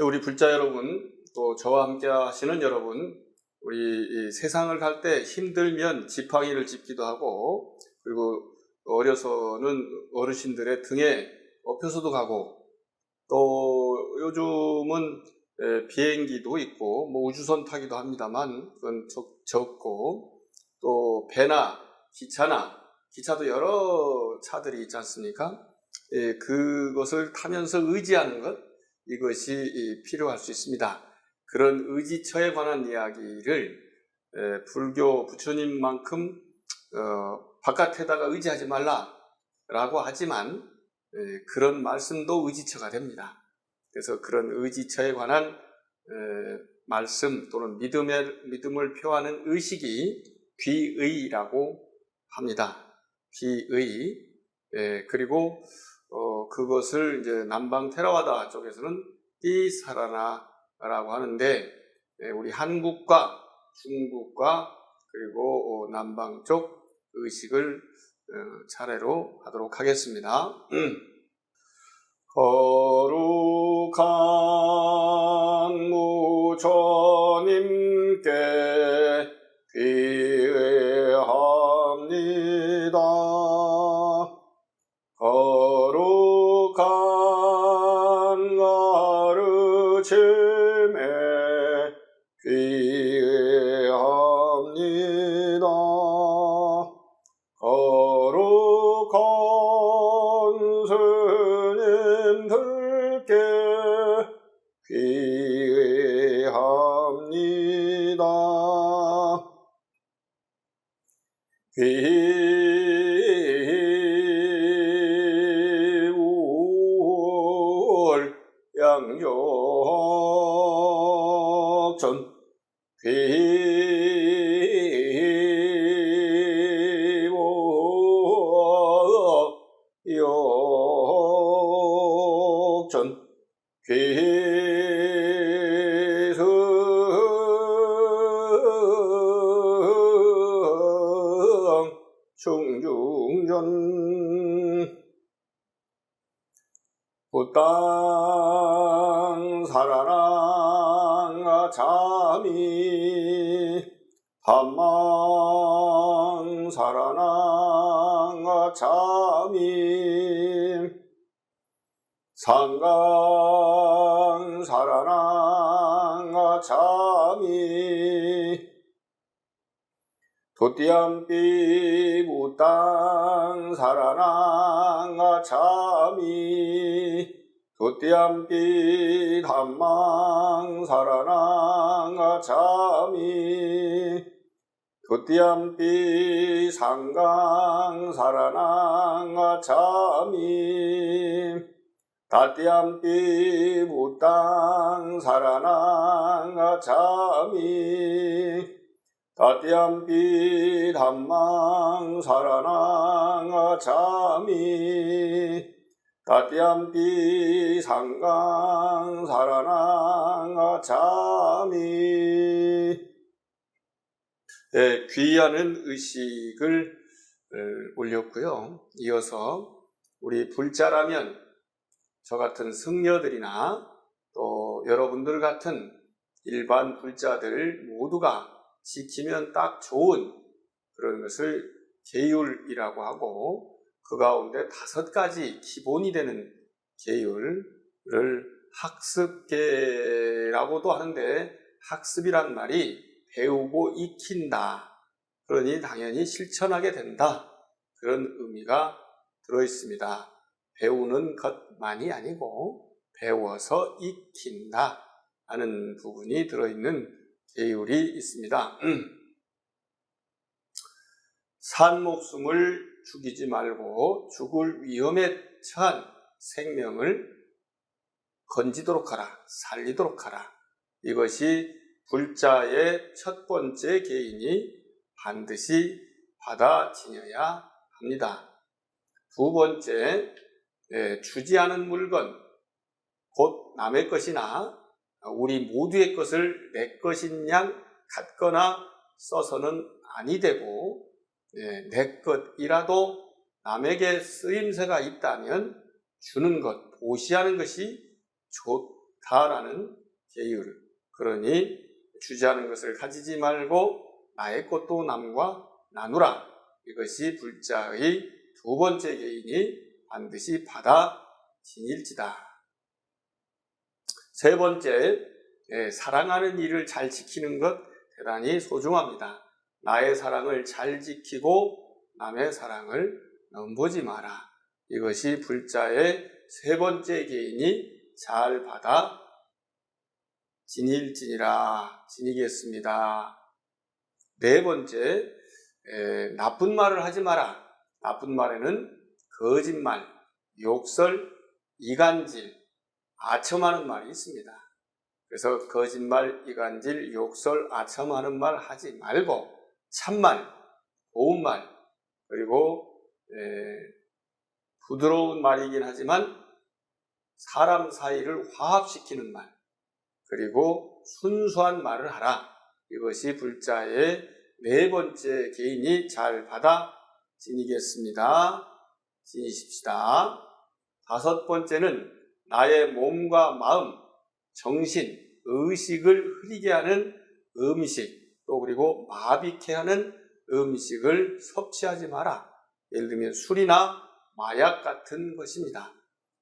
우리 불자 여러분, 또 저와 함께 하시는 여러분, 우리 이 세상을 갈 때 힘들면 지팡이를 짚기도 하고, 그리고 어려서는 어르신들의 등에 업혀서도 가고, 또 요즘은 비행기도 있고 뭐 우주선 타기도 합니다만 그건 적고, 또 배나 기차도 여러 차들이 있지 않습니까? 그것을 타면서 의지하는 것, 이것이 필요할 수 있습니다. 그런 의지처에 관한 이야기를 불교 부처님만큼 바깥에다가 의지하지 말라라고 하지만 그런 말씀도 의지처가 됩니다. 그래서 그런 의지처에 관한 말씀 또는 믿음을 표하는 의식이 귀의라고 합니다. 귀의. 그리고 그것을 이제 남방 테라와다 쪽에서는 띠사라나라고 하는데, 우리 한국과 중국과 그리고 남방 쪽 의식을 차례로 하도록 하겠습니다. 거룩한 무처님께 귀의합니다. 거룩한 가르침에 귀의합니다. 거룩한 스님들께 귀의합니다. 귀울 양욕전 귀욕전 귀승 충중전 부땅 사라랑 자미 한망 사라랑 자미 상강 사라랑 자미 도띠암비 무땅 사라랑 자미 도띠암비 담망 사라랑 자미 도띠암비 상강 사라랑 자미 다띠암비 무땅 사라랑 자미 다띠암비 담망 사라랑 자미 다띠암비 상강 사라랑 자미. 귀의하는 의식을 올렸고요. 이어서 우리 불자라면 저 같은 승려들이나 또 여러분들 같은 일반 불자들 모두가 지키면 딱 좋은 그런 것을 계율이라고 하고, 그 가운데 5가지 기본이 되는 계율을 학습계라고도 하는데, 학습이란 말이 배우고 익힌다, 그러니 당연히 실천하게 된다, 그런 의미가 들어있습니다. 배우는 것만이 아니고 배워서 익힌다 하는 부분이 들어있는 계율이 있습니다. 산 목숨을 죽이지 말고 죽을 위험에 처한 생명을 건지도록 하라, 살리도록 하라. 이것이 불자의 첫 번째 계인이 반드시 받아 지녀야 합니다. 두 번째, 주지 않은 물건, 곧 남의 것이나 우리 모두의 것을 내 것인 양 갖거나 써서는 아니 되고, 내 것이라도 남에게 쓰임새가 있다면 주는 것, 보시하는 것이 다라는 계율. 그러니 주지하는 것을 가지지 말고 나의 것도 남과 나누라. 이것이 불자의 두 번째 계인이 반드시 받아 지닐지다. 세 번째, 사랑하는 일을 잘 지키는 것 대단히 소중합니다. 나의 사랑을 잘 지키고 남의 사랑을 넘보지 마라. 이것이 불자의 세 번째 계인이 잘 받아 지니겠습니다. 네 번째, 나쁜 말을 하지 마라. 나쁜 말에는 거짓말, 욕설, 이간질, 아첨하는 말이 있습니다. 그래서 거짓말, 이간질, 욕설, 아첨하는 말 하지 말고 참말, 고운 말, 그리고 부드러운 말이긴 하지만 사람 사이를 화합시키는 말, 그리고 순수한 말을 하라. 이것이 불자의 네 번째 계인이 잘 받아 지니십시다. 다섯 번째는 나의 몸과 마음, 정신, 의식을 흐리게 하는 음식, 또 그리고 마비케 하는 음식을 섭취하지 마라. 예를 들면 술이나 마약 같은 것입니다.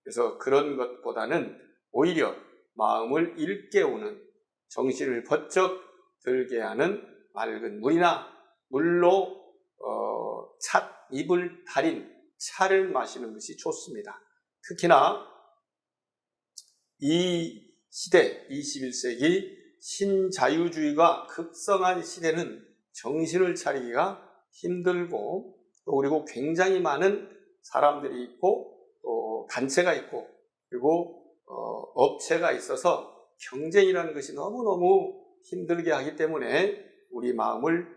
그래서 그런 것보다는 오히려 마음을 일깨우는, 정신을 번쩍 들게 하는 맑은 물로 입을 달인 차를 마시는 것이 좋습니다. 특히나 이 시대, 21세기 신자유주의가 극성한 시대는 정신을 차리기가 힘들고, 또 그리고 굉장히 많은 사람들이 있고, 또 단체가 있고, 그리고 업체가 있어서 경쟁이라는 것이 너무너무 힘들게 하기 때문에 우리 마음을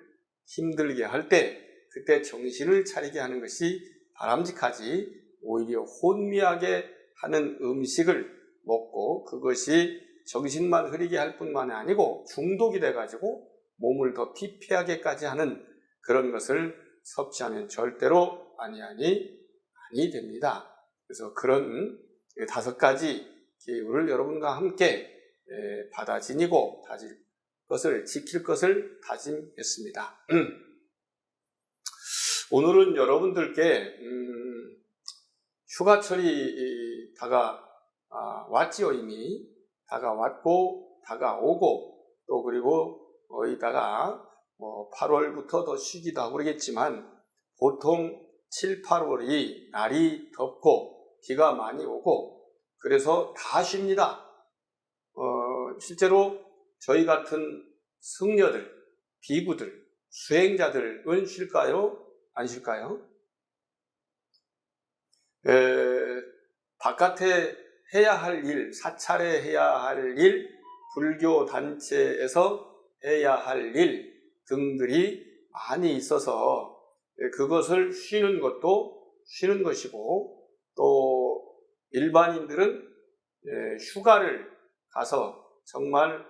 힘들게 할 때 그때 정신을 차리게 하는 것이 바람직하지, 오히려 혼미하게 하는 음식을 먹고 그것이 정신만 흐리게 할 뿐만이 아니고 중독이 돼가지고 몸을 더 피폐하게까지 하는 그런 것을 섭취하면 절대로 아니 됩니다. 그래서 그런 다섯 가지 계율을 여러분과 함께 받아 지니고 지킬 것을 다짐했습니다. 오늘은 여러분들께 휴가철이 다가왔지요. 이미 다가왔고 다가오고, 또 그리고 이따가 8월부터 더 쉬기도 하고 그러겠지만 보통 7, 8월이 날이 덥고 비가 많이 오고 그래서 다 쉽니다. 실제로 저희 같은 승려들, 비구들, 수행자들은 쉴까요? 안 쉴까요? 바깥에 해야 할 일, 사찰에 해야 할 일, 불교 단체에서 해야 할 일 등들이 많이 있어서 그것을 쉬는 것도 쉬는 것이고, 또 일반인들은 휴가를 가서 정말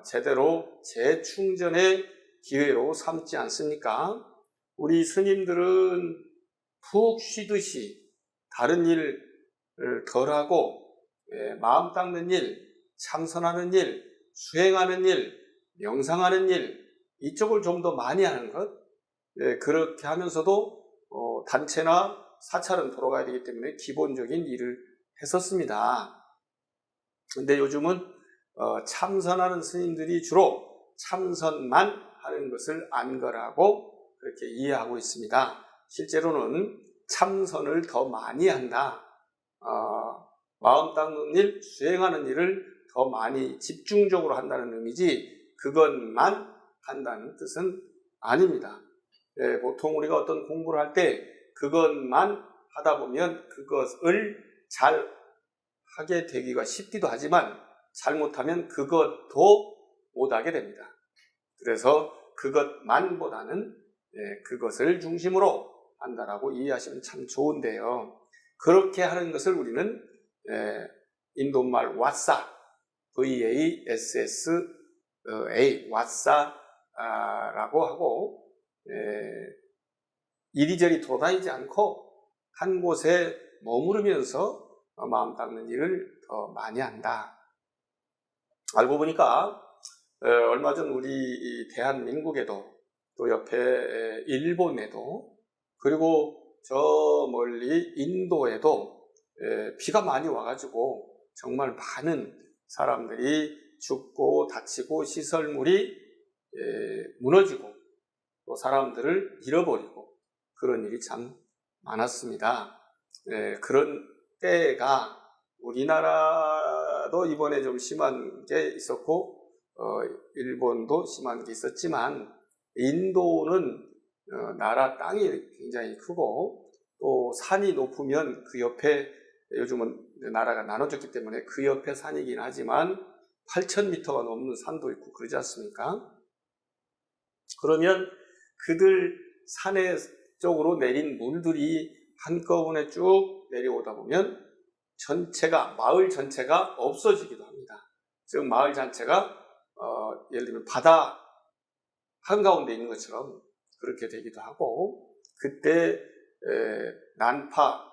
제대로 재충전의 기회로 삼지 않습니까? 우리 스님들은 푹 쉬듯이 다른 일을 덜하고 마음 닦는 일, 참선하는 일, 수행하는 일, 명상하는 일, 이쪽을 좀 더 많이 하는 것, 그렇게 하면서도 단체나 사찰은 돌아가야 되기 때문에 기본적인 일을 했었습니다. 근데 요즘은 참선하는 스님들이 주로 참선만 하는 것을 안거라고 그렇게 이해하고 있습니다. 실제로는 참선을 더 많이 한다. 마음 닦는 일, 수행하는 일을 더 많이 집중적으로 한다는 의미지 그것만 한다는 뜻은 아닙니다. 보통 우리가 어떤 공부를 할 때 그것만 하다 보면 그것을 잘 하게 되기가 쉽기도 하지만 잘못하면 그것도 못하게 됩니다. 그래서 그것만보다는 그것을 중심으로 한다라고 이해하시면 참 좋은데요. 그렇게 하는 것을 우리는 인도말 왓사, VASSA, 왓사라고 하고, 이리저리 돌아다니지 않고 한 곳에 머무르면서 마음 닦는 일을 더 많이 한다. 알고 보니까 얼마 전 우리 이 대한민국에도 또 옆에 일본에도 그리고 저 멀리 인도에도 비가 많이 와가지고 정말 많은 사람들이 죽고 다치고 시설물이 무너지고 또 사람들을 잃어버리고 그런 일이 참 많았습니다. 그런 때가 우리나라도 이번에 좀 심한 게 있었고 일본도 심한 게 있었지만 인도는 나라 땅이 굉장히 크고 또 산이 높으면 그 옆에 요즘은 나라가 나눠졌기 때문에 그 옆에 산이긴 하지만 8,000m가 넘는 산도 있고 그러지 않습니까? 그러면 그들 산에 쪽으로 내린 물들이 한꺼번에 쭉 내려오다 보면 마을 전체가 없어지기도 합니다. 즉 마을 자체가 예를 들면 바다 한가운데 있는 것처럼 그렇게 되기도 하고 그때 난파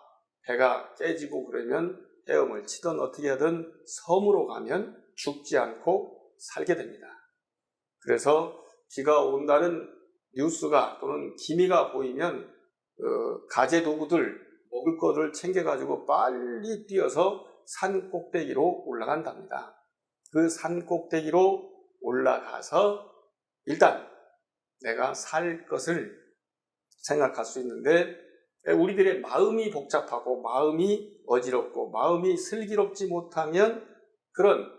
배가 깨지고 그러면 헤엄을 치든 어떻게 하든 섬으로 가면 죽지 않고 살게 됩니다. 그래서 비가 온다는 뉴스가 또는 기미가 보이면 가재 도구들 먹을 것을 챙겨가지고 빨리 뛰어서 산 꼭대기로 올라간답니다. 그 산 꼭대기로 올라가서 일단 내가 살 것을 생각할 수 있는데 우리들의 마음이 복잡하고 마음이 어지럽고 마음이 슬기롭지 못하면 그런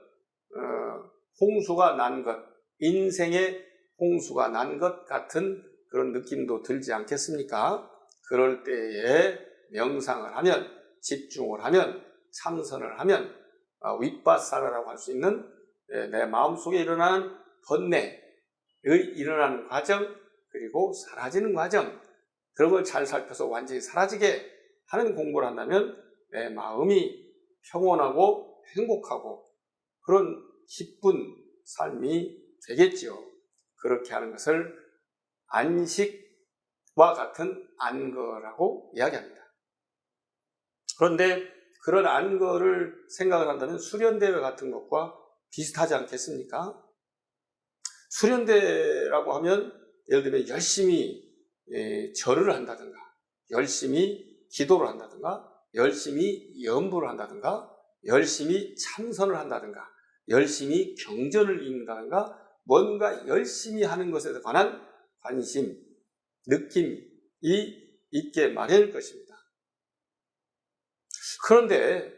홍수가 난 것, 인생의 홍수가 난 것 같은 그런 느낌도 들지 않겠습니까? 그럴 때에 명상을 하면, 집중을 하면, 참선을 하면 윗바사라라고 할 수 있는 내 마음속에 일어나는 번뇌의 일어나는 과정 그리고 사라지는 과정 그런 걸 잘 살펴서 완전히 사라지게 하는 공부를 한다면 내 마음이 평온하고 행복하고 그런 기쁜 삶이 되겠지요. 그렇게 하는 것을 안식과 같은 안거라고 이야기합니다. 그런데 그런 안거를 생각을 한다면 수련대회 같은 것과 비슷하지 않겠습니까? 수련대라고 하면 예를 들면 열심히 절을 한다든가 열심히 기도를 한다든가 열심히 연부를 한다든가 열심히 참선을 한다든가 열심히 경전을 읽는다든가 뭔가 열심히 하는 것에 관한 관심, 느낌이 있게 마련일 것입니다. 그런데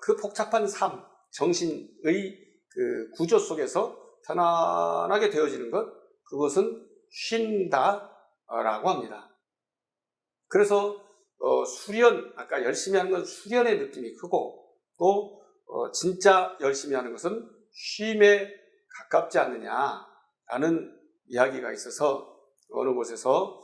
그 복잡한 삶, 정신의 그 구조 속에서 편안하게 되어지는 것, 그것은 쉰다라고 합니다. 그래서 수련, 아까 열심히 하는 건 수련의 느낌이 크고 또 진짜 열심히 하는 것은 쉼에 가깝지 않느냐라는 이야기가 있어서 어느 곳에서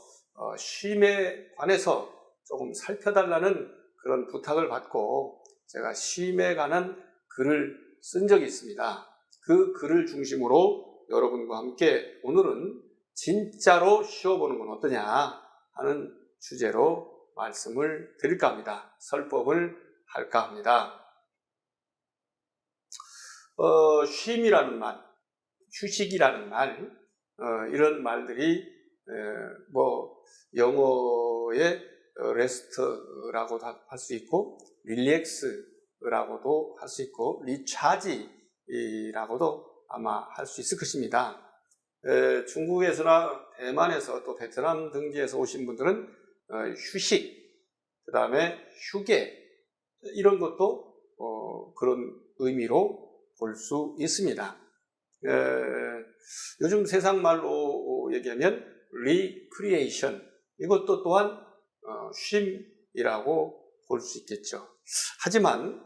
쉼에 관해서 조금 살펴달라는 그런 부탁을 받고 제가 쉼에 관한 글을 쓴 적이 있습니다. 그 글을 중심으로 여러분과 함께 오늘은 진짜로 쉬어보는 건 어떠냐 하는 주제로 말씀을 드릴까 합니다. 설법을 할까 합니다. 쉼이라는 말, 휴식이라는 말, 이런 말들이 영어의 레스트라고도 할 수 있고 릴렉스라고도 할 수 있고 리차지라고도 아마 할 수 있을 것입니다. 중국에서나 대만에서 또 베트남 등지에서 오신 분들은 휴식, 그 다음에 휴게 이런 것도 그런 의미로 볼 수 있습니다. 요즘 세상 말로 얘기하면 리크리에이션 이것도 또한 쉼이라고 볼 수 있겠죠. 하지만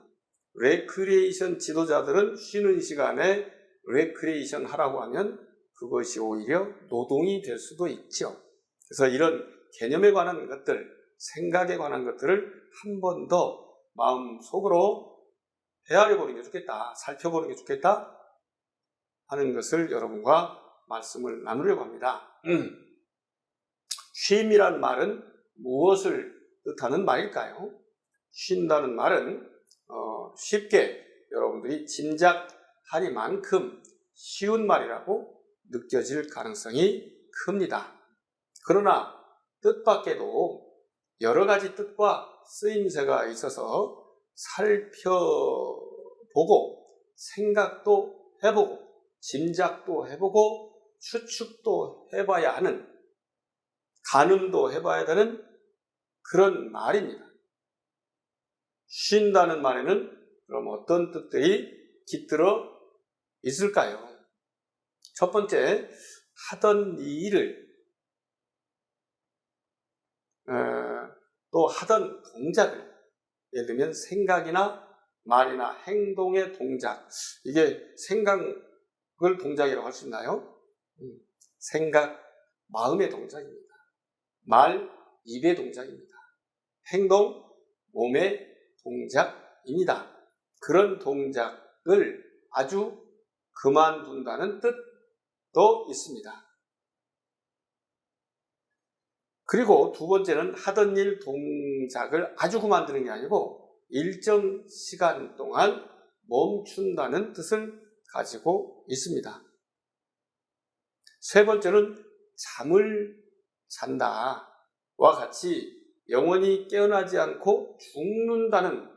레크리에이션 지도자들은 쉬는 시간에 레크리에이션 하라고 하면 그것이 오히려 노동이 될 수도 있죠. 그래서 이런 개념에 관한 것들, 생각에 관한 것들을 한 번 더 마음속으로 헤아려 보는 게 좋겠다, 살펴보는 게 좋겠다 하는 것을 여러분과 말씀을 나누려고 합니다. 쉼이란 말은 무엇을 뜻하는 말일까요? 쉰다는 말은 쉽게 여러분들이 짐작할 하리만큼 쉬운 말이라고 느껴질 가능성이 큽니다. 그러나 뜻밖에도 여러 가지 뜻과 쓰임새가 있어서 살펴보고 생각도 해보고 짐작도 해보고 추측도 해봐야 하는, 가늠도 해봐야 되는 그런 말입니다. 쉰다는 말에는 그럼 어떤 뜻들이 깃들어 있을까요? 첫 번째, 하던 일을 또 하던 동작을, 예를 들면 생각이나 말이나 행동의 동작, 이게 생각을 동작이라고 할 수 있나요? 생각, 마음의 동작입니다. 말, 입의 동작입니다. 행동, 몸의 동작입니다. 그런 동작을 아주 그만둔다는 뜻도 있습니다. 그리고 두 번째는 하던 일 동작을 아주 그만두는 게 아니고 일정 시간 동안 멈춘다는 뜻을 가지고 있습니다. 세 번째는 잠을 잔다와 같이 영원히 깨어나지 않고 죽는다는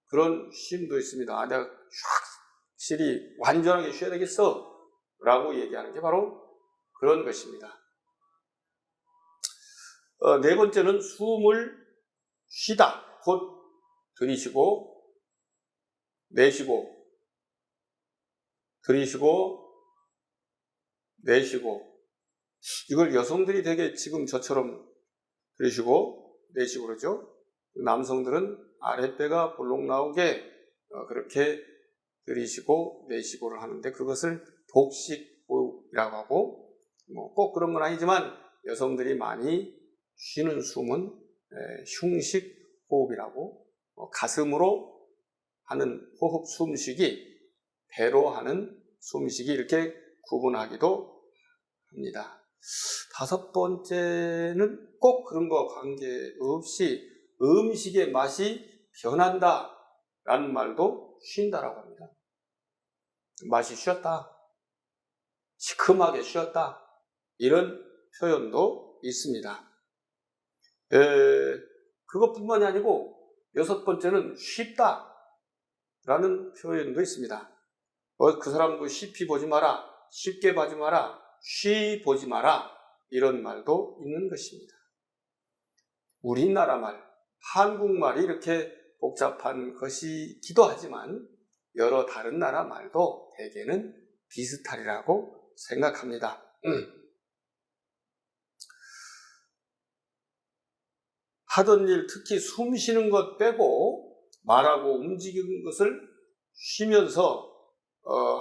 그런 쉼도 있습니다. 내가 확실히 완전하게 쉬어야 되겠어 라고 얘기하는 게 바로 그런 것입니다. 네 번째는 숨을 쉬다, 곧 들이쉬고 내쉬고 들이쉬고 내쉬고, 이걸 여성들이 되게 지금 저처럼 들이쉬고 내쉬고 그러죠. 남성들은 아랫배가 볼록 나오게 그렇게 들이쉬고 내쉬고를 하는데 그것을 복식호흡이라고 하고, 꼭 그런 건 아니지만 여성들이 많이 쉬는 숨은 흉식호흡이라고, 가슴으로 하는 호흡 숨쉬기, 배로 하는 숨쉬기, 이렇게 구분하기도 합니다. 다섯 번째는 꼭 그런 거 관계없이 음식의 맛이 변한다 라는 말도 쉰다라고 합니다. 맛이 쉬었다, 시큼하게 쉬었다, 이런 표현도 있습니다. 그것뿐만이 아니고 여섯 번째는 쉽다 라는 표현도 있습니다. 그 사람도 쉽이 보지 마라, 쉽게 보지 마라, 쉬 보지 마라, 이런 말도 있는 것입니다. 우리나라 말, 한국말이 이렇게 복잡한 것이기도 하지만 여러 다른 나라 말도 대개는 비슷하리라고 생각합니다. 하던 일, 특히 숨 쉬는 것 빼고 말하고 움직이는 것을 쉬면서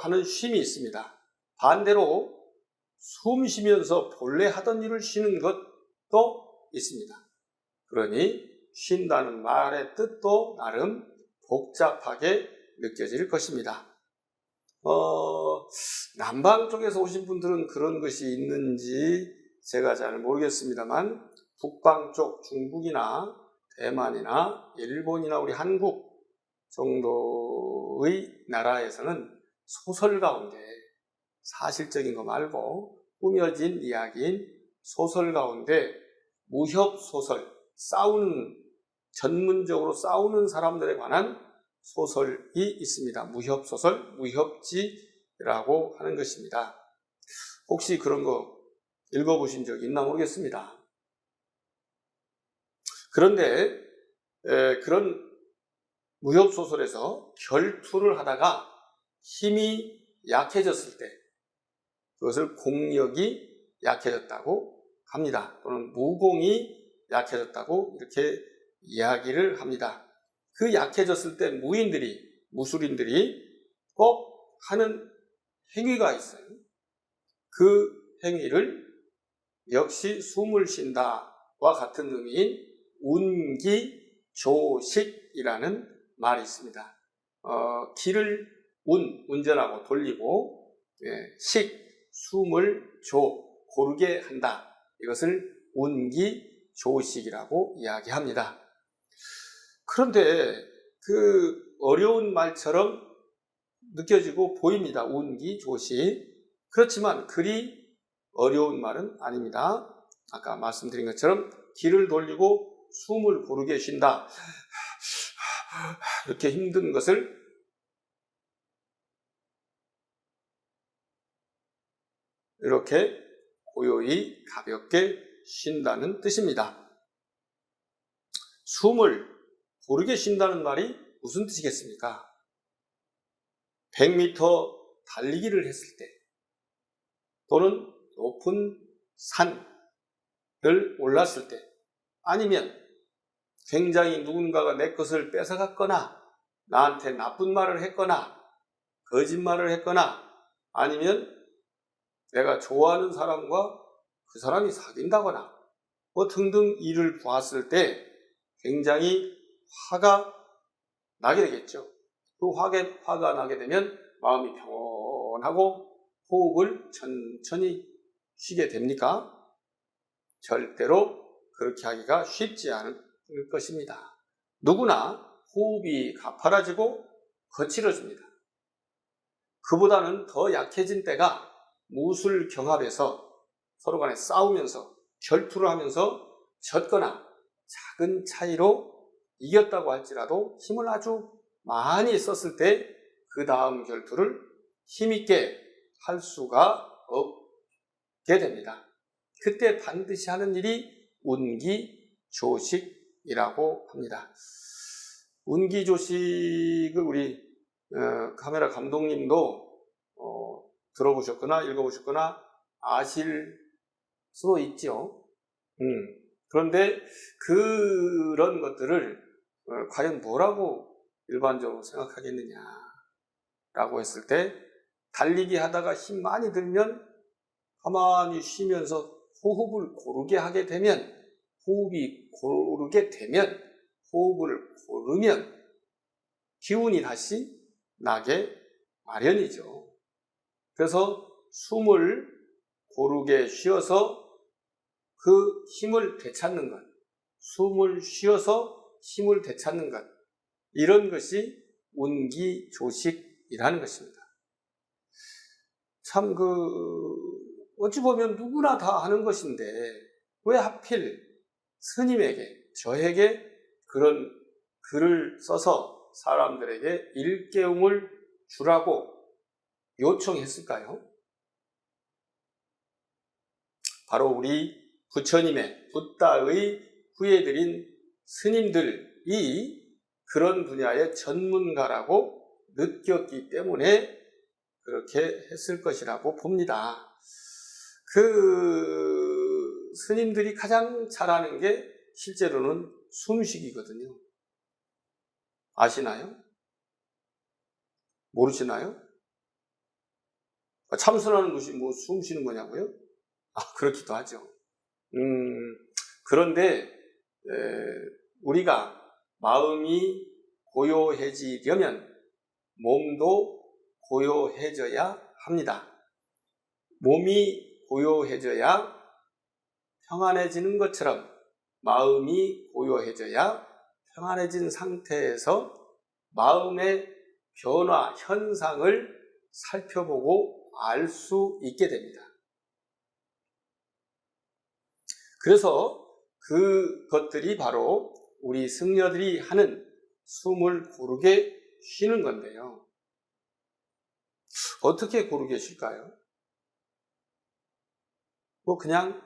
하는 쉼이 있습니다. 반대로 숨 쉬면서 본래 하던 일을 쉬는 것도 있습니다. 그러니 쉰다는 말의 뜻도 나름 복잡하게 느껴질 것입니다. 남방 쪽에서 오신 분들은 그런 것이 있는지 제가 잘 모르겠습니다만, 북방 쪽 중국이나 대만이나 일본이나 우리 한국 정도의 나라에서는 소설 가운데, 사실적인 거 말고 꾸며진 이야기인 소설 가운데 무협소설, 전문적으로 싸우는 사람들에 관한 소설이 있습니다. 무협소설, 무협지라고 하는 것입니다. 혹시 그런 거 읽어보신 적 있나 모르겠습니다. 그런데 그런 무협소설에서 결투를 하다가 힘이 약해졌을 때 그것을 공력이 약해졌다고 합니다. 또는 무공이 약해졌다고 이렇게 이야기를 합니다. 그 약해졌을 때 무술인들이 꼭 하는 행위가 있어요. 그 행위를 역시 숨을 쉰다와 같은 의미인 운기조식이라는 말이 있습니다. 기를 운전하고 돌리고, 숨을 고르게 한다. 이것을 운기조식이라고 이야기합니다. 그런데 그 어려운 말처럼 느껴지고 보입니다. 운기조식. 그렇지만 그리 어려운 말은 아닙니다. 아까 말씀드린 것처럼 귀를 돌리고 숨을 고르게 쉰다. 이렇게 힘든 것을 이렇게 고요히 가볍게 쉰다는 뜻입니다. 숨을 고르게 쉰다는 말이 무슨 뜻이겠습니까? 100m 달리기를 했을 때 또는 높은 산을 올랐을 때 아니면 굉장히 누군가가 내 것을 뺏어갔거나 나한테 나쁜 말을 했거나 거짓말을 했거나 아니면 내가 좋아하는 사람과 그 사람이 사귄다거나 뭐 등등 일을 보았을 때 굉장히 화가 나게 되겠죠. 그 화가 나게 되면 마음이 평온하고 호흡을 천천히 쉬게 됩니까? 절대로 그렇게 하기가 쉽지 않을 것입니다. 누구나 호흡이 가파라지고 거칠어집니다. 그보다는 더 약해진 때가 무술 경합에서 서로 간에 싸우면서 결투를 하면서 졌거나 작은 차이로 이겼다고 할지라도 힘을 아주 많이 썼을 때 그 다음 결투를 힘있게 할 수가 없게 됩니다. 그때 반드시 하는 일이 운기조식이라고 합니다. 운기조식을 우리 카메라 감독님도 들어보셨거나 읽어보셨거나 아실 수도 있죠. 그런데 그런 것들을 과연 뭐라고 일반적으로 생각하겠느냐라고 했을 때 달리기 하다가 힘 많이 들면 가만히 쉬면서 호흡을 고르게 하게 되면 호흡을 고르면 기운이 다시 나게 마련이죠. 그래서 숨을 고르게 쉬어서 그 힘을 되찾는 것, 숨을 쉬어서 힘을 되찾는 것, 이런 것이 운기조식이라는 것입니다. 참 어찌 보면 누구나 다 하는 것인데 왜 하필 스님에게, 저에게 그런 글을 써서 사람들에게 일깨움을 주라고 요청했을까요? 바로 우리 부처님의, 붓다의 후예들인 스님들이 그런 분야의 전문가라고 느꼈기 때문에 그렇게 했을 것이라고 봅니다. 그 스님들이 가장 잘하는 게 실제로는 숨쉬기거든요. 아시나요? 모르시나요? 참선하는 것이 뭐 숨 쉬는 거냐고요? 그렇기도 하죠. 그런데 우리가 마음이 고요해지려면 몸도 고요해져야 합니다. 몸이 고요해져야 평안해지는 것처럼 마음이 고요해져야 평안해진 상태에서 마음의 변화, 현상을 살펴보고 알 수 있게 됩니다. 그래서 그것들이 바로 우리 승려들이 하는 숨을 고르게 쉬는 건데요. 어떻게 고르게 쉴까요? 그냥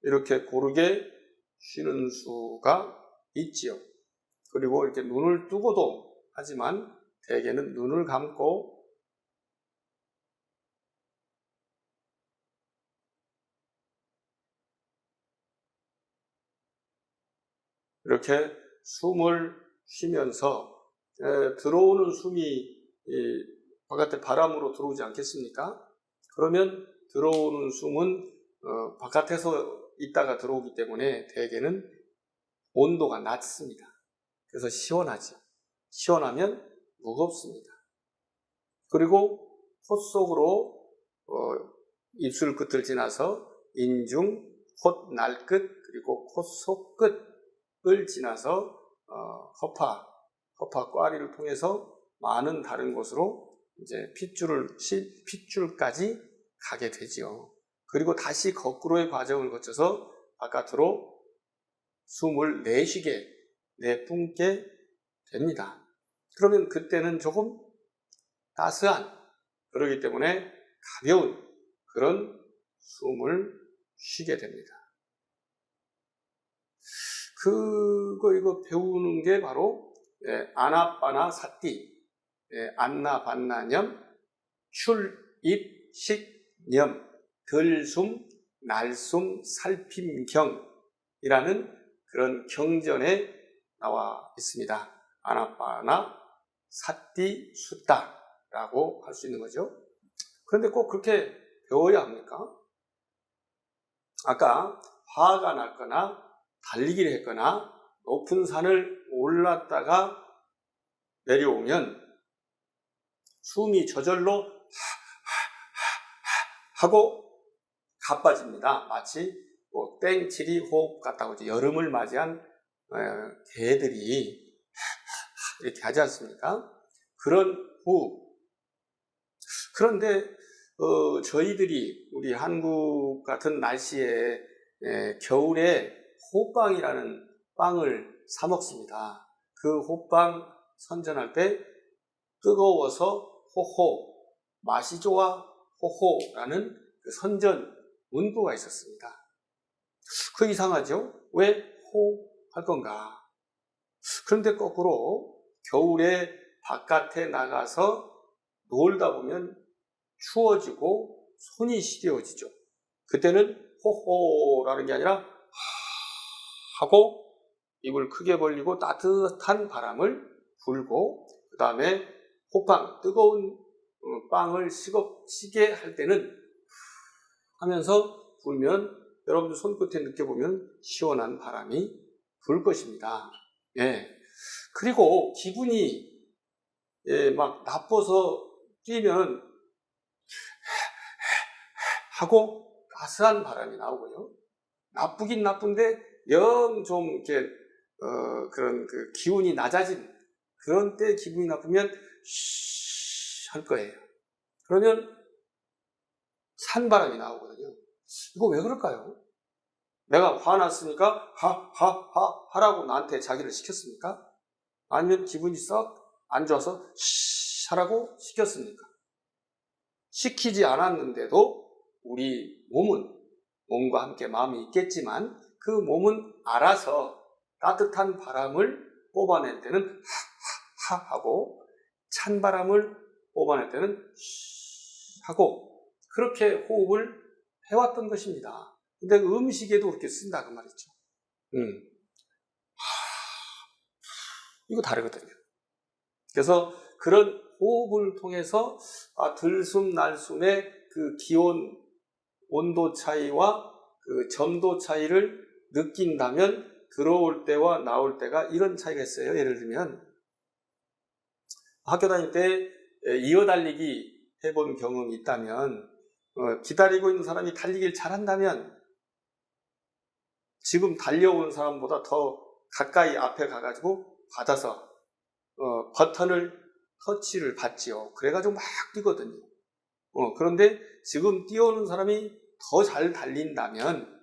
이렇게 고르게 쉬는 수가 있지요. 그리고 이렇게 눈을 뜨고도 하지만 대개는 눈을 감고 이렇게 숨을 쉬면서 들어오는 숨이 바깥에 바람으로 들어오지 않겠습니까? 그러면 들어오는 숨은 바깥에서 있다가 들어오기 때문에 대개는 온도가 낮습니다. 그래서 시원하죠. 시원하면 무겁습니다. 그리고 콧 속으로 입술 끝을 지나서 인중, 콧 날끝 그리고 콧 속끝을 지나서 허파 꽈리를 통해서 많은 다른 곳으로 이제 핏줄까지 가게 되지요. 그리고 다시 거꾸로의 과정을 거쳐서 바깥으로 숨을 내뿜게 됩니다. 그러면 그때는 조금 따스한, 그러기 때문에 가벼운 그런 숨을 쉬게 됩니다. 이거 배우는 게 바로 아나빠나 사띠, 안나반나념, 출입식념, 들숨, 날숨, 살핌경이라는 그런 경전에 나와 있습니다. 아나빠나 사띠 숫다라고 할 수 있는 거죠. 그런데 꼭 그렇게 배워야 합니까? 아까 화가 났거나 달리기를 했거나 높은 산을 올랐다가 내려오면 숨이 저절로 하고 가빠집니다. 마치 땡치리 호흡 같다고 여름을 맞이한 개들이 이렇게 하지 않습니까? 그런 호흡. 그런데 저희들이 우리 한국 같은 날씨에 겨울에 호빵이라는 빵을 사 먹습니다. 그 호빵 선전할 때 뜨거워서 호호, 맛이 좋아 호호라는 그 선전 문구가 있었습니다. 그 이상하죠? 왜 호 할 건가? 그런데 거꾸로 겨울에 바깥에 나가서 놀다 보면 추워지고 손이 시려워지죠. 그때는 호호라는 게 아니라 하고 입을 크게 벌리고 따뜻한 바람을 불고 그 다음에 호빵, 뜨거운 빵을 시게 할 때는 하면서 불면 여러분들 손끝에 느껴보면 시원한 바람이 불 것입니다. 그리고 기분이 막 나빠서 뛰면 하고 따스한 바람이 나오고요. 나쁘긴 나쁜데 영 좀 이렇게 그런 그 기운이 낮아진 그런 때 기분이 나쁘면 할 거예요. 그러면 찬바람이 나오거든요. 이거 왜 그럴까요? 내가 화났으니까 하라고 나한테 자기를 시켰습니까? 아니면 기분이 썩 안 좋아서 하라고 시켰습니까? 시키지 않았는데도 우리 몸과 함께 마음이 있겠지만 그 몸은 알아서 따뜻한 바람을 뽑아낼 때는 하고 찬바람을 뽑아낼 때는 하고 그렇게 호흡을 해왔던 것입니다. 근데 음식에도 그렇게 쓴다 그 말이죠. 이거 다르거든요. 그래서 그런 호흡을 통해서 들숨 날숨의 그 기온 온도 차이와 그 점도 차이를 느낀다면 들어올 때와 나올 때가 이런 차이가 있어요. 예를 들면 학교 다닐 때 이어달리기 해본 경험이 있다면 기다리고 있는 사람이 달리기를 잘한다면 지금 달려오는 사람보다 더 가까이 앞에 가가지고 받아서 버튼을 터치를 받지요. 그래가지고 막 뛰거든요. 그런데 지금 뛰어오는 사람이 더 잘 달린다면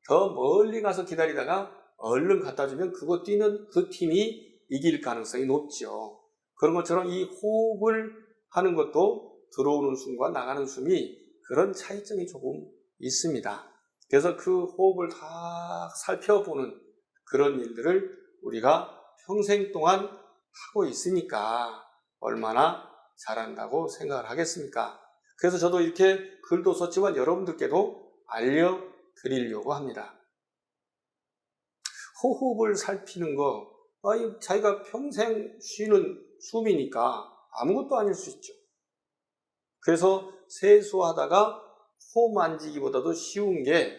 더 멀리 가서 기다리다가 얼른 갖다 주면 그거 뛰는 그 팀이 이길 가능성이 높죠. 그런 것처럼 이 호흡을 하는 것도 들어오는 숨과 나가는 숨이 그런 차이점이 조금 있습니다. 그래서 그 호흡을 다 살펴보는 그런 일들을 우리가 평생 동안 하고 있으니까 얼마나 잘한다고 생각을 하겠습니까? 그래서 저도 이렇게 글도 썼지만 여러분들께도 알려드리려고 합니다. 호흡을 살피는 거, 자기가 평생 쉬는 숨이니까 아무것도 아닐 수 있죠. 그래서 세수하다가 호 만지기보다도 쉬운 게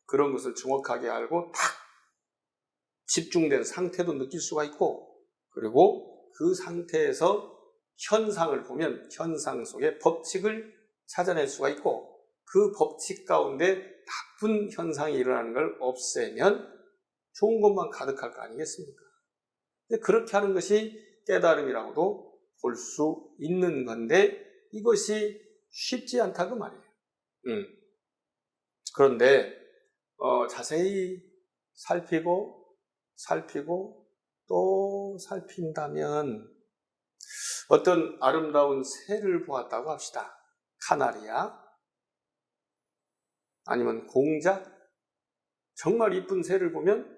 그런 것을 정확하게 알고 딱 집중된 상태도 느낄 수가 있고 그리고 그 상태에서 현상을 보면 현상 속의 법칙을 찾아낼 수가 있고 그 법칙 가운데 나쁜 현상이 일어나는 걸 없애면 좋은 것만 가득할 거 아니겠습니까? 근데 그렇게 하는 것이 깨달음이라고도 볼 수 있는 건데 이것이 쉽지 않다고 말이에요. 그런데 자세히 살피고 또 살핀다면 어떤 아름다운 새를 보았다고 합시다. 카나리아 아니면 공작, 정말 이쁜 새를 보면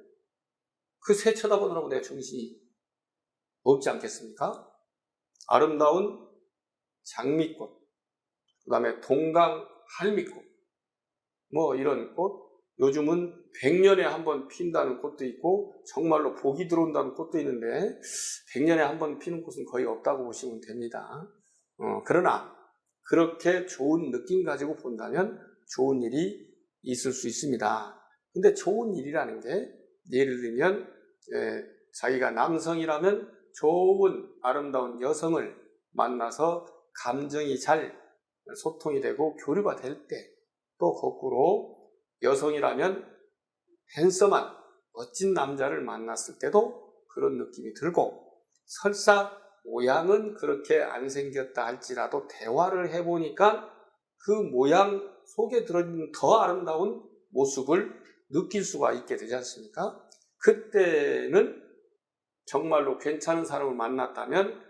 그 새 쳐다보느라고 내 정신이 없지 않겠습니까? 아름다운 장미꽃, 그 다음에 동강 할미꽃, 뭐 이런 꽃, 요즘은 100년에 한 번 핀다는 꽃도 있고 정말로 복이 들어온다는 꽃도 있는데 100년에 한 번 피는 꽃은 거의 없다고 보시면 됩니다. 그러나 그렇게 좋은 느낌 가지고 본다면 좋은 일이 있을 수 있습니다. 근데 좋은 일이라는 게 예를 들면 자기가 남성이라면 좋은 아름다운 여성을 만나서 감정이 잘 소통이 되고 교류가 될 때, 또 거꾸로 여성이라면 핸섬한 멋진 남자를 만났을 때도 그런 느낌이 들고, 설사 모양은 그렇게 안 생겼다 할지라도 대화를 해보니까 그 모양 속에 들어있는 더 아름다운 모습을 느낄 수가 있게 되지 않습니까? 그때는 정말로 괜찮은 사람을 만났다면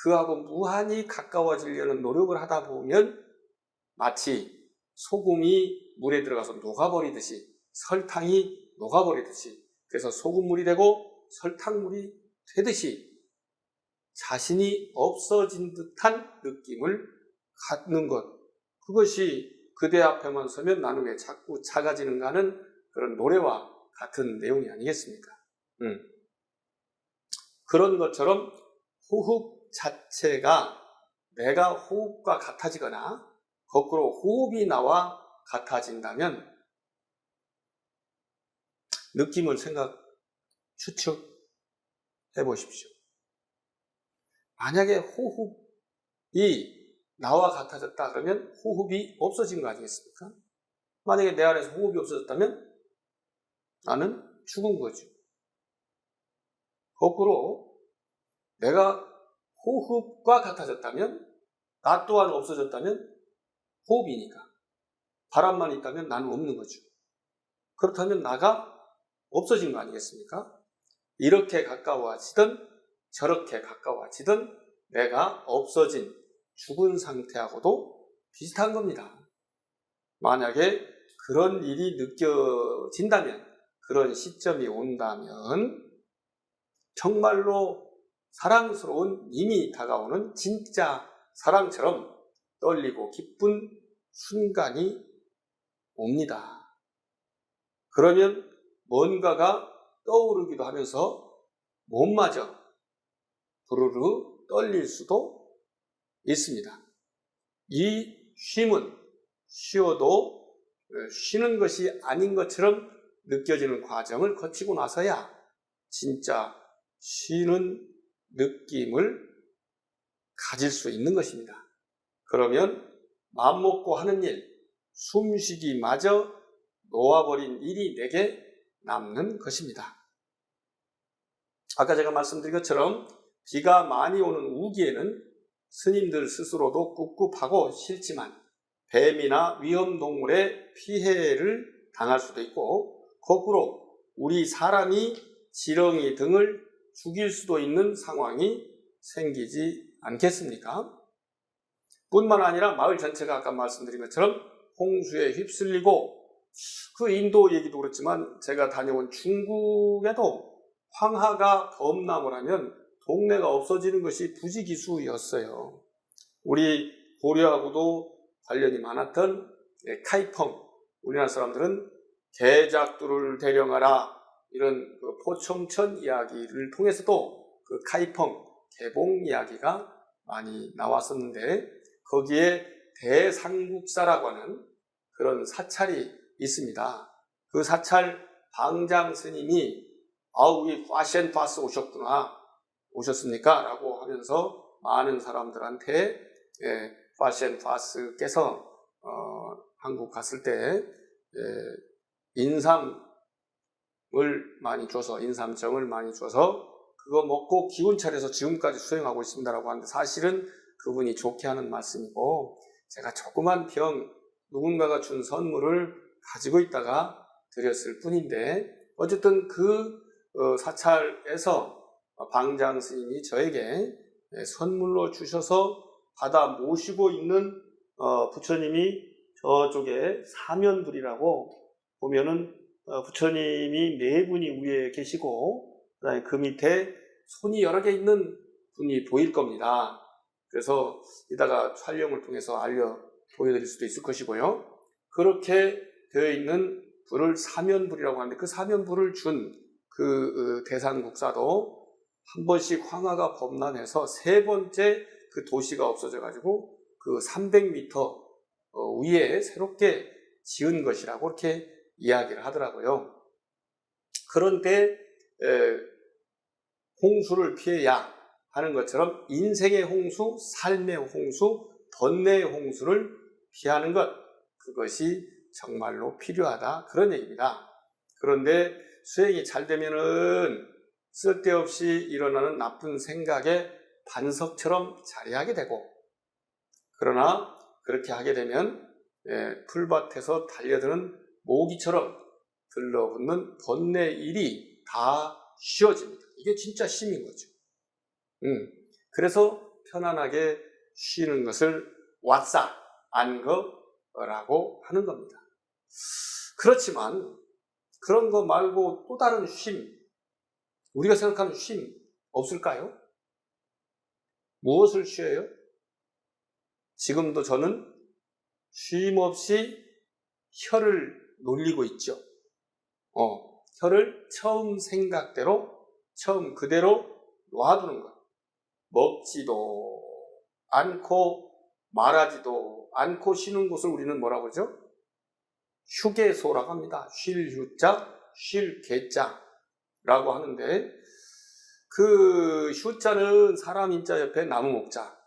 그하고 무한히 가까워지려는 노력을 하다 보면 마치 소금이 물에 들어가서 녹아버리듯이, 설탕이 녹아버리듯이, 그래서 소금물이 되고 설탕물이 되듯이 자신이 없어진 듯한 느낌을 갖는 것, 그것이 그대 앞에만 서면 나는 왜 자꾸 작아지는가 하는 그런 노래와 같은 내용이 아니겠습니까? 그런 것처럼 호흡 자체가 내가 호흡과 같아지거나 거꾸로 호흡이 나와 같아진다면 느낌을 추측해 보십시오. 만약에 호흡이 나와 같아졌다 그러면 호흡이 없어진 거 아니겠습니까? 만약에 내 안에서 호흡이 없어졌다면 나는 죽은 거죠. 거꾸로 내가 호흡과 같아졌다면, 나 또한 없어졌다면 호흡이니까 바람만 있다면 나는 없는 거죠. 그렇다면 나가 없어진 거 아니겠습니까? 이렇게 가까워지든 저렇게 가까워지든 내가 없어진 죽은 상태하고도 비슷한 겁니다. 만약에 그런 일이 느껴진다면, 그런 시점이 온다면 정말로 사랑스러운 님이 다가오는 진짜 사랑처럼 떨리고 기쁜 순간이 옵니다. 그러면 뭔가가 떠오르기도 하면서 몸마저 부르르 떨릴 수도 있습니다. 이 쉼은 쉬어도 쉬는 것이 아닌 것처럼 느껴지는 과정을 거치고 나서야 진짜 쉬는 느낌을 가질 수 있는 것입니다. 그러면 맘먹고 하는 일, 숨쉬기마저 놓아버린 일이 내게 남는 것입니다. 아까 제가 말씀드린 것처럼 비가 많이 오는 우기에는 스님들 스스로도 꿉꿉하고 싫지만 뱀이나 위험동물의 피해를 당할 수도 있고, 거꾸로 우리 사람이 지렁이 등을 죽일 수도 있는 상황이 생기지 않겠습니까? 뿐만 아니라 마을 전체가 아까 말씀드린 것처럼 홍수에 휩쓸리고, 그 인도 얘기도 그렇지만 제가 다녀온 중국에도 황하가 범람을 하면 동네가 없어지는 것이 부지기수였어요. 우리 고려하고도 관련이 많았던 카이펑, 우리나라 사람들은 개작두를 대령하라 이런 그 포청천 이야기를 통해서도 그 카이펑, 개봉 이야기가 많이 나왔었는데, 거기에 대상국사라고 하는 그런 사찰이 있습니다. 그 사찰 방장 스님이 우리 파센파스 오셨습니까? 라고 하면서 많은 사람들한테 파센파스께서 한국 갔을 때 인삼을 많이 줘서, 인삼정을 많이 줘서 그거 먹고 기운 차려서 지금까지 수행하고 있습니다라고 하는데, 사실은 그분이 좋게 하는 말씀이고, 제가 조그만 병, 누군가가 준 선물을 가지고 있다가 드렸을 뿐인데, 어쨌든 그 사찰에서 방장 스님이 저에게 선물로 주셔서 받아 모시고 있는 부처님이 저쪽에 사면불이라고 보면은 부처님이 네 분이 위에 계시고, 그다음에 그 밑에 손이 여러 개 있는 분이 보일 겁니다. 그래서 이따가 촬영을 통해서 보여드릴 수도 있을 것이고요. 그렇게 되어 있는 불을 사면불이라고 하는데, 그 사면불을 준 그 대산국사도 한 번씩 황하가 범람해서 세 번째 그 도시가 없어져가지고 그 300m 위에 새롭게 지은 것이라고 이렇게 이야기를 하더라고요. 그런데 홍수를 피해야 하는 것처럼 인생의 홍수, 삶의 홍수, 번뇌의 홍수를 피하는 것, 그것이 정말로 필요하다, 그런 얘기입니다. 그런데 수행이 잘 되면은 쓸데없이 일어나는 나쁜 생각에 반석처럼 자리하게 되고, 그러나 그렇게 하게 되면 풀밭에서 달려드는 모기처럼 들러붙는 번뇌 일이 다 쉬어집니다. 이게 진짜 쉼인 거죠. 그래서 편안하게 쉬는 것을 왓사, 안거라고 하는 겁니다. 그렇지만 그런 거 말고 또 다른 쉼, 우리가 생각하는 쉼 없을까요? 무엇을 쉬어요? 지금도 저는 쉼 없이 혀를 놀리고 있죠. 혀를 처음 생각대로, 처음 그대로 놔두는 것. 먹지도 않고 말하지도 않고 쉬는 곳을 우리는 뭐라고 그러죠? 휴게소라고 합니다. 쉴 휴자, 쉴 개자라고 하는데, 그 휴자는 사람 인자 옆에 나무 목자,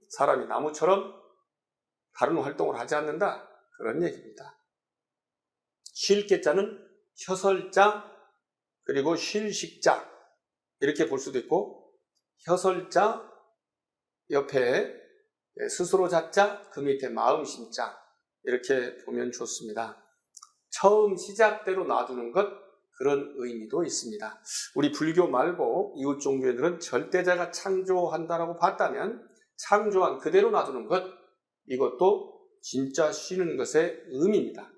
사람이 나무처럼 다른 활동을 하지 않는다, 그런 얘기입니다. 쉴 개자는 혀설자, 그리고 쉴 식자, 이렇게 볼 수도 있고, 혀설자 옆에 스스로 자자, 그 밑에 마음 심자, 이렇게 보면 좋습니다. 처음 시작대로 놔두는 것, 그런 의미도 있습니다. 우리 불교 말고 이웃 종교들은 절대자가 창조한다라고 봤다면 창조한 그대로 놔두는 것, 이것도 진짜 쉬는 것의 의미입니다.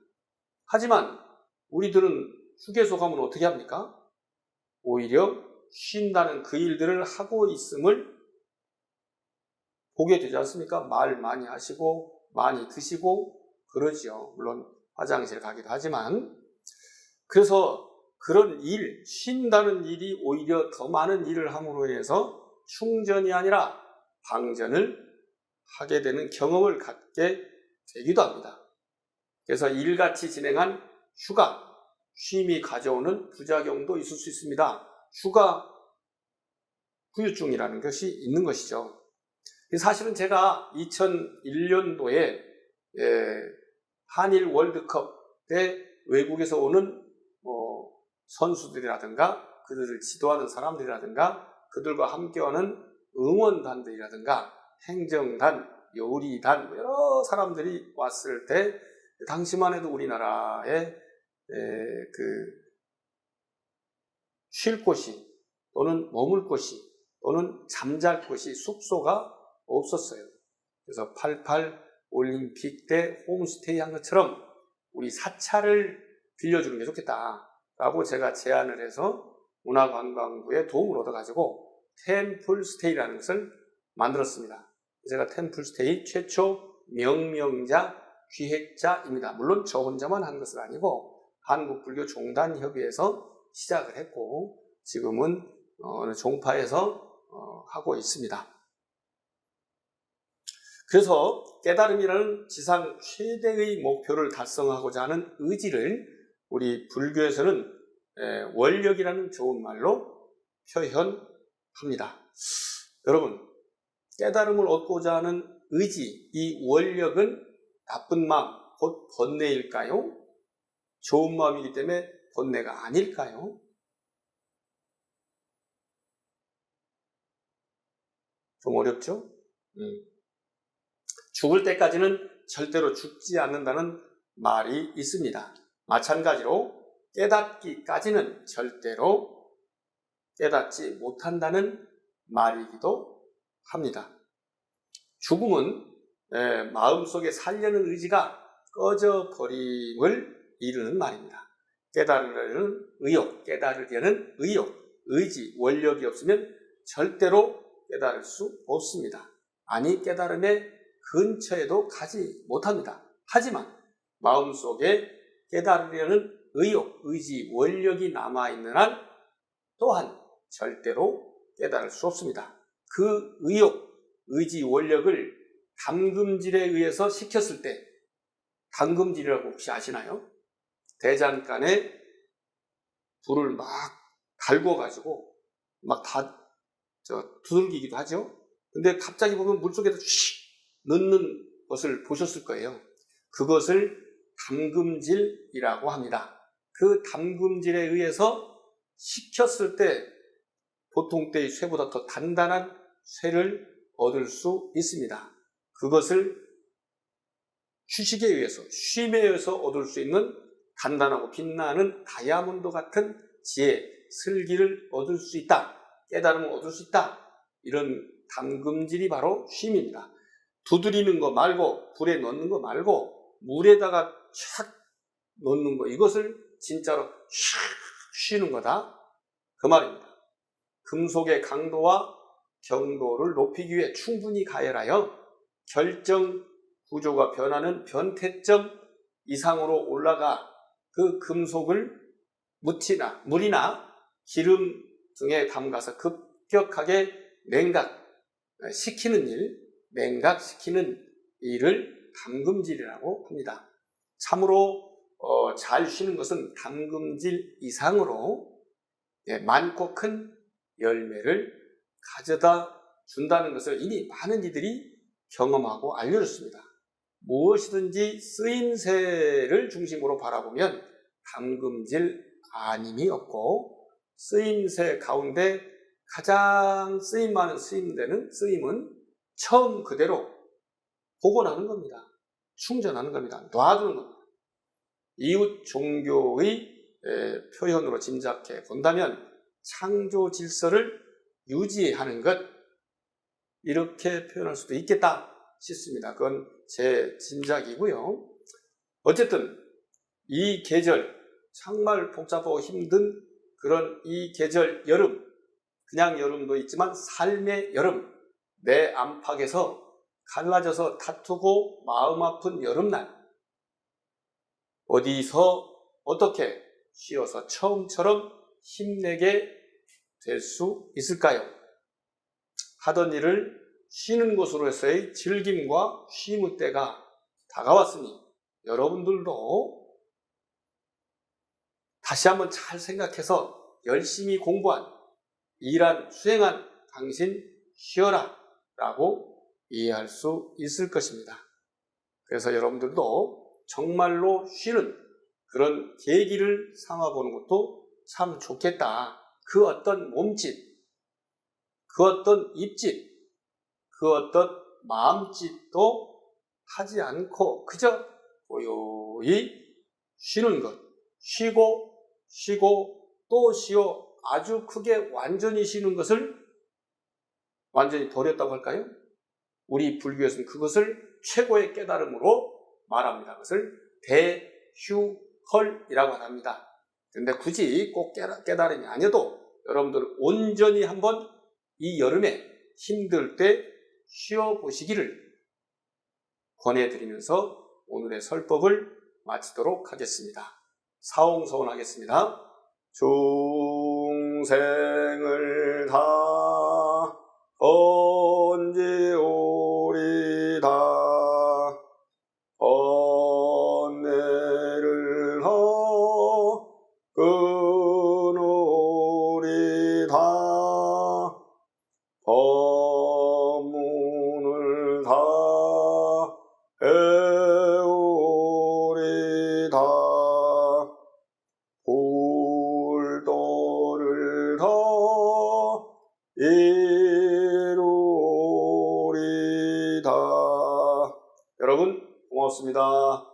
하지만 우리들은 휴게소 가면 어떻게 합니까? 오히려 쉰다는 그 일들을 하고 있음을 보게 되지 않습니까? 말 많이 하시고 많이 드시고 그러지요. 물론 화장실 가기도 하지만. 그래서 그런 일, 쉰다는 일이 오히려 더 많은 일을 함으로 인해서 충전이 아니라 방전을 하게 되는 경험을 갖게 되기도 합니다. 그래서 일같이 진행한 휴가, 쉼이 가져오는 부작용도 있을 수 있습니다. 휴가 후유증이라는 것이 있는 것이죠. 사실은 제가 2001년도에 한일 월드컵 때 외국에서 오는 선수들이라든가 그들을 지도하는 사람들이라든가 그들과 함께하는 응원단들이라든가 행정단, 요리단, 여러 사람들이 왔을 때 당시만 해도 우리나라에 쉴 곳이 또는 머물 곳이 또는 잠잘 곳이 숙소가 없었어요. 그래서 88 올림픽 때 홈스테이 한 것처럼 우리 사찰을 빌려주는 게 좋겠다라고 제가 제안을 해서 문화관광부의 도움을 얻어가지고 템플스테이라는 것을 만들었습니다. 제가 템플스테이 최초 명명자, 기획자입니다. 물론 저 혼자만 한 것은 아니고 한국불교종단협의회에서 시작을 했고 지금은 어느 종파에서 하고 있습니다. 그래서 깨달음이라는 지상 최대의 목표를 달성하고자 하는 의지를 우리 불교에서는 원력이라는 좋은 말로 표현합니다. 여러분, 깨달음을 얻고자 하는 의지, 이 원력은 나쁜 마음, 곧 번뇌일까요? 좋은 마음이기 때문에 번뇌가 아닐까요? 좀 어렵죠? 죽을 때까지는 절대로 죽지 않는다는 말이 있습니다. 마찬가지로 깨닫기까지는 절대로 깨닫지 못한다는 말이기도 합니다. 죽음은 마음속에 살려는 의지가 꺼져버림을 이루는 말입니다. 깨달으려는 의욕, 의지, 원력이 없으면 절대로 깨달을 수 없습니다. 아니 깨달음의 근처에도 가지 못합니다. 하지만 마음속에 깨달으려는 의욕, 의지, 원력이 남아있는 한 또한 절대로 깨달을 수 없습니다. 그 의욕, 의지, 원력을 담금질에 의해서 식혔을 때, 담금질이라고 혹시 아시나요? 대장간에 불을 막 달궈가지고 막 다 두들기기도 하죠. 근데 갑자기 보면 물속에다 슉 넣는 것을 보셨을 거예요. 그것을 담금질이라고 합니다. 그 담금질에 의해서 식혔을 때 보통 때의 쇠보다 더 단단한 쇠를 얻을 수 있습니다. 그것을 휴식에 의해서, 쉼에 의해서 얻을 수 있는 단단하고 빛나는 다이아몬드 같은 지혜, 슬기를 얻을 수 있다. 깨달음을 얻을 수 있다. 이런 담금질이 바로 쉼입니다. 두드리는 거 말고, 불에 넣는 거 말고, 물에다가 촥 넣는 거, 이것을 진짜로 샥 쉬는 거다. 그 말입니다. 금속의 강도와 경도를 높이기 위해 충분히 가열하여 결정 구조가 변하는 변태점 이상으로 올라가 그 금속을 물이나 기름 등에 담가서 급격하게 냉각시키는 일을 담금질이라고 합니다. 참으로 잘 쉬는 것은 담금질 이상으로 많고 큰 열매를 가져다 준다는 것을 이미 많은 이들이 경험하고 알려줬습니다. 무엇이든지 쓰임새를 중심으로 바라보면 담금질 아님이 없고, 쓰임새 가운데 가장 쓰임 많은 쓰임은 처음 그대로 복원하는 겁니다. 충전하는 겁니다. 놔두는 겁니다. 이웃 종교의 표현으로 짐작해 본다면 창조 질서를 유지하는 것, 이렇게 표현할 수도 있겠다 싶습니다. 그건 제 짐작이고요. 어쨌든 이 계절, 정말 복잡하고 힘든 그런 이 계절 여름, 그냥 여름도 있지만 삶의 여름, 내 안팎에서 갈라져서 다투고 마음 아픈 여름날, 어디서 어떻게 쉬어서 처음처럼 힘내게 될 수 있을까요? 하던 일을 쉬는 곳으로서의 즐김과 쉼의 때가 다가왔으니 여러분들도 다시 한번 잘 생각해서 열심히 공부한, 일한, 수행한 당신 쉬어라 라고 이해할 수 있을 것입니다. 그래서 여러분들도 정말로 쉬는 그런 계기를 삼아보는 것도 참 좋겠다. 그 어떤 몸짓, 그 어떤 입짓, 그 어떤 마음짓도 하지 않고 그저 고요히 쉬는 것, 쉬고 또 쉬어 아주 크게 완전히 쉬는 것을 완전히 버렸다고 할까요? 우리 불교에서는 그것을 최고의 깨달음으로 말합니다. 그것을 대휴헐이라고 합니다. 그런데 굳이 꼭 깨달음이 아니어도 여러분들 온전히 한번 이 여름에 힘들 때 쉬어보시기를 권해드리면서 오늘의 설법을 마치도록 하겠습니다. 사옹서원하겠습니다. 중생을 다 건지오리다. 번뇌를 끊으리다. 법문을 다 고맙습니다.